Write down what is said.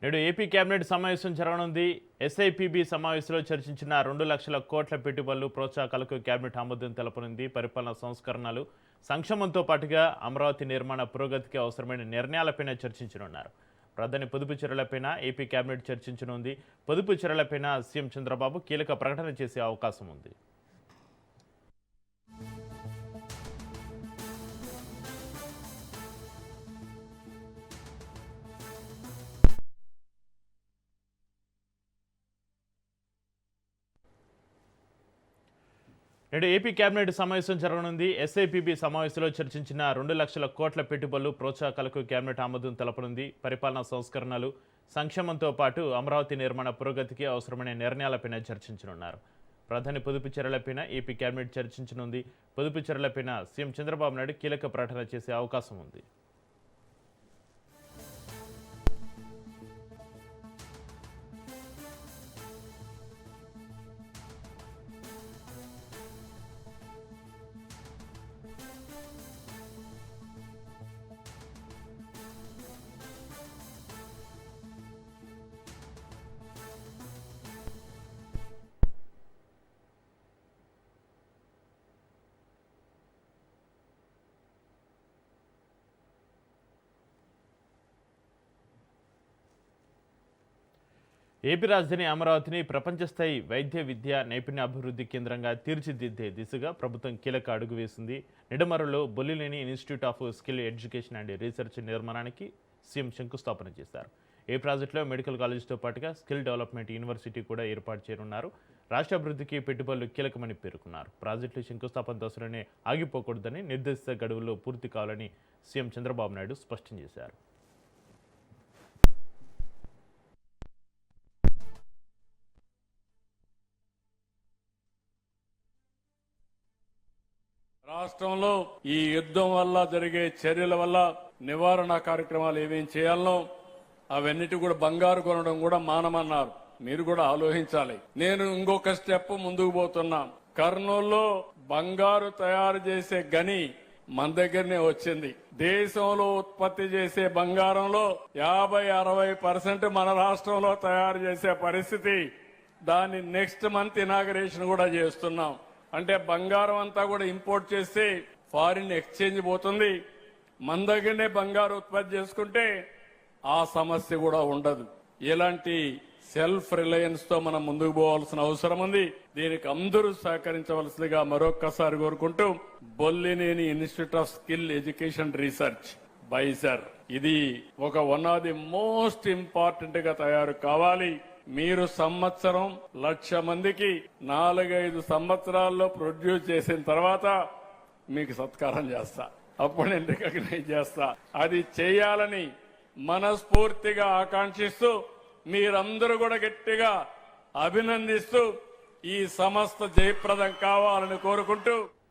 నేడు AP cabinet సమావేశం జరగనుంది. ఎస్ఐపిబి సమావేశంలో చర్చించిన 2 లక్షల కోట్ల పెట్టుబడులు ప్రోత్సాహకాలకు కేబినెట్ ఆమోదం తెలపనుంది. పరిపాలన సంస్కరణలు, సంక్షేమంతో పాటుగా అమరావతి నిర్మాణ పురోగతికి అవసరమైన నిర్ణయాలపైన చర్చించనున్నారు. ప్రధాని పొదుపు చర్యలపైన ఏపీ కేబినెట్ చర్చించనుంది. పొదుపు చర్యలపైన సీఎం చంద్రబాబు కీలక ప్రకటన చేసే అవకాశం ఉంది. నేడు ఏపీ కేబినెట్ సమావేశం జరగనుంది. ఎస్ఐపిబి సమావేశంలో చర్చించిన 2 లక్షల కోట్ల పెట్టుబడులు ప్రోత్సాహకాలకు కేబినెట్ ఆమోదం తెలపనుంది. పరిపాలనా సంస్కరణలు, సంక్షేమంతో పాటు అమరావతి నిర్మాణ పురోగతికి అవసరమైన నిర్ణయాలపైన చర్చించనున్నారు. ప్రధాని పొదుపు చర్యలపైన ఏపీ కేబినెట్ చర్చించనుంది. పొదుపు చర్యలపైన సీఎం చంద్రబాబు నాయుడు కీలక ప్రకటన చేసే అవకాశం ఉంది. ఏపీ రాజధాని అమరావతిని ప్రపంచ స్థాయి వైద్య విద్య నైపుణ్య అభివృద్ధి కేంద్రంగా తీర్చిదిద్దే దిశగా ప్రభుత్వం కీలక అడుగు వేసింది. నిడమరులో Bollineni institute of skill education and research నిర్మాణానికి సీఎం శంకుస్థాపన చేశారు. ఈ ప్రాజెక్టులో మెడికల్ కాలేజ్తో పాటుగా స్కిల్ డెవలప్మెంట్ యూనివర్సిటీ కూడా ఏర్పాటు చేయనున్నారు. రాష్ట్ర అభివృద్ధికి పెట్టుబడులు కీలకమని పేర్కొన్నారు. ప్రాజెక్టులు శంకుస్థాపన దశలోనే ఆగిపోకూడదని, నిర్దేశిత గడువుల్లో పూర్తి కావాలని సీఎం చంద్రబాబు నాయుడు స్పష్టం చేశారు. రాష్ట్రంలో ఈ యుద్ధం వల్ల జరిగే చర్యల వల్ల నివారణ కార్యక్రమాలు ఏమేం చేయాలనో అవన్నిటి కూడా బంగారు కొనడం కూడా మానమన్నారు. మీరు కూడా ఆలోచించాలి. నేను ఇంకొక స్టెప్ ముందుకు పోతున్నా. కర్నూలులో బంగారు తయారు చేసే గని మన దగ్గరనే వచ్చింది. దేశంలో ఉత్పత్తి చేసే బంగారంలో 50-60% మన రాష్ట్రంలో తయారు చేసే పరిస్థితి. దాన్ని నెక్స్ట్ మంత్ ఇనాగరేషన్ కూడా చేస్తున్నాం. అంటే బంగారం అంతా కూడా ఇంపోర్ట్ చేస్తే ఫారిన్ ఎక్స్చేంజ్ పోతుంది. మన దగ్గరనే బంగారు ఉత్పత్తి చేసుకుంటే ఆ సమస్య కూడా ఉండదు. ఇలాంటి సెల్ఫ్ రిలయన్స్ తో మనం ముందుకు పోవాల్సిన అవసరం ఉంది. దీనికి అందరూ సహకరించవలసిందిగా మరొక్కసారి కోరుకుంటూ, Bollineni institute of skill education research బైజర్ ఇది ఒక one of the most important గా తయారు కావాలి. మీరు సంవత్సరం 1,00,000 మందికి 4-5 సంవత్సరాల్లో ప్రొడ్యూస్ చేసిన తర్వాత మీకు సత్కారం చేస్తా. అప్పుడు నేను రికగ్నైజ్ చేస్తా. అది చేయాలని మనస్ఫూర్తిగా ఆకాంక్షిస్తూ, మీరందరూ కూడా గట్టిగా అభినందిస్తూ ఈ సంస్థ జయప్రదం కావాలని కోరుకుంటూ